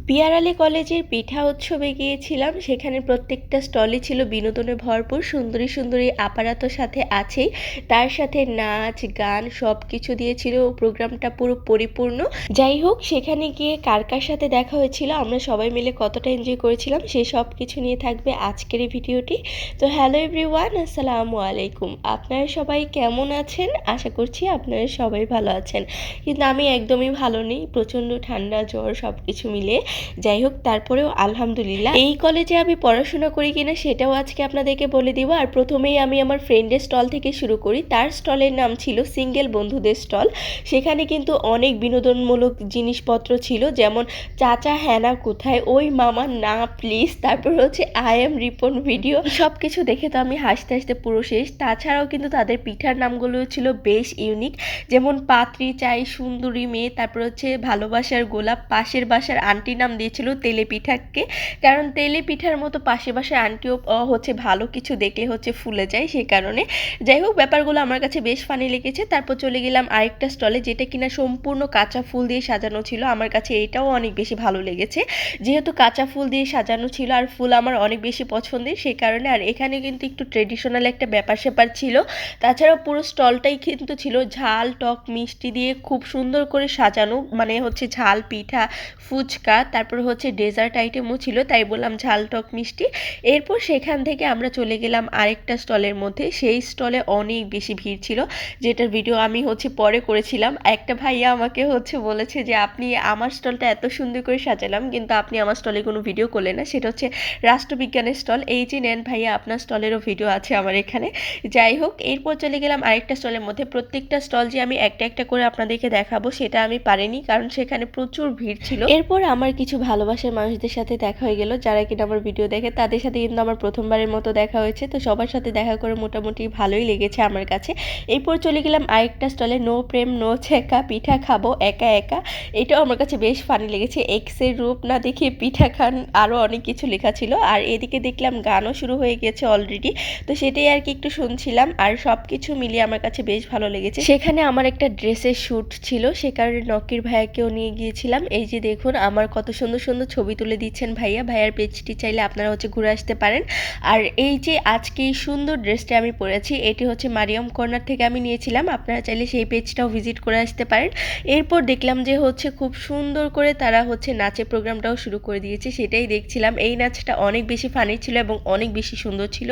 পিয়ারালী কলেজের পিঠা উৎসবে গিয়েছিলাম। সেখানে প্রত্যেকটা স্টলই ছিল বিনোদনে ভরপুর। সুন্দরী সুন্দরী আপারা তো সাথে আছেই, তার সাথে নাচ গান সব কিছু দিয়েছিল। প্রোগ্রামটা পুরো পরিপূর্ণ। যাই হোক, সেখানে গিয়ে কার কার সাথে দেখা হয়েছিল, আমরা সবাই মিলে কতটা এনজয় করেছিলাম, সেই সব কিছু নিয়ে থাকবে আজকের এই ভিডিওটি। তো হ্যালো এভরিওয়ান, আসসালামু আলাইকুম। আপনারা সবাই কেমন আছেন? আশা করছি আপনারা সবাই ভালো আছেন, কিন্তু আমি একদমই ভালো নেই। প্রচণ্ড ঠান্ডা জ্বর সব কিছু মিলে। যাই হোক, তারপরেও আলহামদুলিল্লাহ। এই কলেজে আমি পড়াশোনা করি কিনা সেটাও আজকে আপনাদেরকে বলে দিব। আর প্রথমেই আমি আমার ফ্রেন্ডের স্টল থেকে শুরু করি। তার স্টলের নাম ছিল সিঙ্গেল বন্ধুদের স্টল। সেখানে কিন্তু অনেক বিনোদনমূলক জিনিসপত্র ছিল, যেমন চাচা হ্যানা কোথায়, ওই মামা না প্লিজ, তারপর হচ্ছে আই এম রিপন ভিডিও। সব কিছু দেখে তো আমি হাসতে হাসতে পুরো শেষ। তাছাড়াও কিন্তু তাদের পিঠার নামগুলো ছিল বেশ ইউনিক, যেমন পাত্রী চাই, সুন্দরী মেয়ে, তারপর হচ্ছে ভালোবাসার গোলাপ। পাশের বাসার আন্টি নাম দিয়েছিল তেলে পিঠাকে, কারণ তেলে পিঠার মতো পাশের বাসার আন্টিও হচ্ছে ভালো কিছু দেখলে হচ্ছে ফুলে যায়, সে কারণে। যাই হোক, ব্যাপারগুলো আমার কাছে বেশ ফানি লেগেছে। তারপর চলে গেলাম আরেকটা স্টলে, যেটা কিনা সম্পূর্ণ কাঁচা ফুল দিয়ে সাজানো ছিল। আমার কাছে এটাও অনেক বেশি ভালো লেগেছে, যেহেতু কাঁচা ফুল দিয়ে সাজানো ছিল আর ফুল আমার অনেক বেশি পছন্দের, সেই কারণে। আর এখানে কিন্তু একটু ট্রেডিশনাল একটা ব্যাপার স্যাপার ছিল। তাছাড়াও পুরো স্টলটাই কিন্তু ছিল ঝাল টক মিষ্টি দিয়ে খুব সুন্দর করে সাজানো, মানে হচ্ছে ঝাল পিঠা, ফুচকা, তারপর হচ্ছে ডেজার্ট আইটেমও ছিল, তাই বললাম ঝাল টক মিষ্টি। এরপর সেখান থেকে আমরা চলে গেলাম আরেকটা স্টলের মধ্যে। সেই স্টলে অনেক বেশি ভিড় ছিল, যেটার ভিডিও আমি হচ্ছে পরে করেছিলাম। একটা ভাইয়া আমাকে হচ্ছে বলেছে যে আপনি আমার স্টলটা এত সুন্দর করে সাজালাম, কিন্তু আপনি আমার স্টলে কোনো ভিডিও করলেন না। সেটা হচ্ছে রাষ্ট্রবিজ্ঞানের স্টল। এই যে নেন ভাইয়া, আপনার স্টলেরও ভিডিও আছে আমার এখানে। যাই হোক, এরপর চলে গেলাম আরেকটা স্টলের মধ্যে। প্রত্যেকটা স্টল যে আমি একটা একটা করে আপনাদেরকে দেখাবো সেটা আমি পারিনি, কারণ সেখানে প্রচুর ভিড় ছিল। এরপর আমার কিছু ভালোবাসার মানুষদের সাথে দেখা হয়ে গেল, যারা কিনা আমার ভিডিও দেখে। তাদের সাথে কিন্তু আমার প্রথমবারের মতো দেখা হয়েছে, তো সবার সাথে দেখা করে মোটামুটি ভালোই লেগেছে আমার কাছে। এরপর চলে গেলাম আরেকটা স্টলে, নো প্রেম নো ছেঁকা, পিঠা খাবো একা একা। এটাও আমার কাছে বেশ ফানি লেগেছে। এক্সের রূপ না দেখিয়ে পিঠা খান, আরও অনেক কিছু লেখা ছিল। আর এদিকে দেখলাম গানও শুরু হয়ে গেছে অলরেডি, তো সেটাই আর কি একটু শুনছিলাম। আর সব কিছু মিলিয়ে আমার কাছে বেশ ভালো লেগেছে। সেখানে আমার একটা ড্রেসের শ্যুট ছিল, সে কারণে নকির ভাইয়াকেও নিয়ে গিয়েছিলাম। এই যে দেখুন, আমার কত সুন্দর সুন্দর ছবি তুলে দিচ্ছেন ভাইয়া। ভাইয়ার পেজটি চাইলে আপনারা হচ্ছে ঘুরে আসতে পারেন। আর এই যে আজকে এই সুন্দর ড্রেসটা আমি পরেছি, এটি হচ্ছে মারিয়াম কর্নার থেকে আমি নিয়েছিলাম। আপনারা চাইলে সেই পেজটাও ভিজিট করে আসতে পারেন। এরপর দেখলাম যে হচ্ছে খুব সুন্দর করে তারা হচ্ছে নাচের প্রোগ্রামটাও শুরু করে দিয়েছে, সেটাই দেখছিলাম। এই নাচটা অনেক বেশি ফানি ছিল এবং অনেক বেশি সুন্দর ছিল।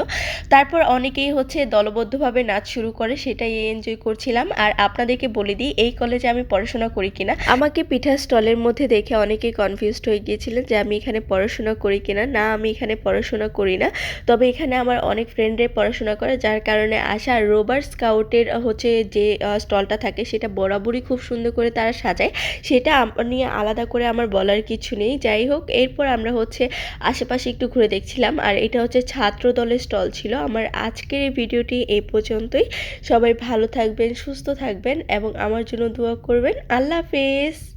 তারপর অনেকেই হচ্ছে দলবদ্ধভাবে নাচ শুরু করে, সেটাই এনজয় করছিলাম। আর আপনাদেরকে বলে দিই, এই কলেজে আমি পড়াশোনা করি কিনা। আমাকে পিঠা স্টলের মধ্যে দেখে অনেকেই কনফিউজড হয়ে গিয়েছিলেন যে আমি এখানে পড়াশোনা করি কিনা। না, আমি এখানে পড়াশোনা করি না, তবে এখানে আমার অনেক ফ্রেন্ডের পড়াশোনা করে, যার কারণে আসা। আর রোবার স্কাউটের হচ্ছে যে স্টলটা থাকে, সেটা বরাবরই খুব সুন্দর করে তারা সাজায়, সেটা নিয়ে আলাদা করে আমার বলার কিছু নেই। যাই হোক, এরপর আমরা হচ্ছে আশেপাশে একটু ঘুরে দেখছিলাম। আর এটা হচ্ছে ছাত্র দলের স্টল ছিল। আমার আজকের এই ভিডিওটি এই পর্যন্তই। সবাই ভালো থাকবেন, সুস্থ থাকবেন এবং আমার জন্য দোয়া করবেন। আল্লাহ হাফেজ।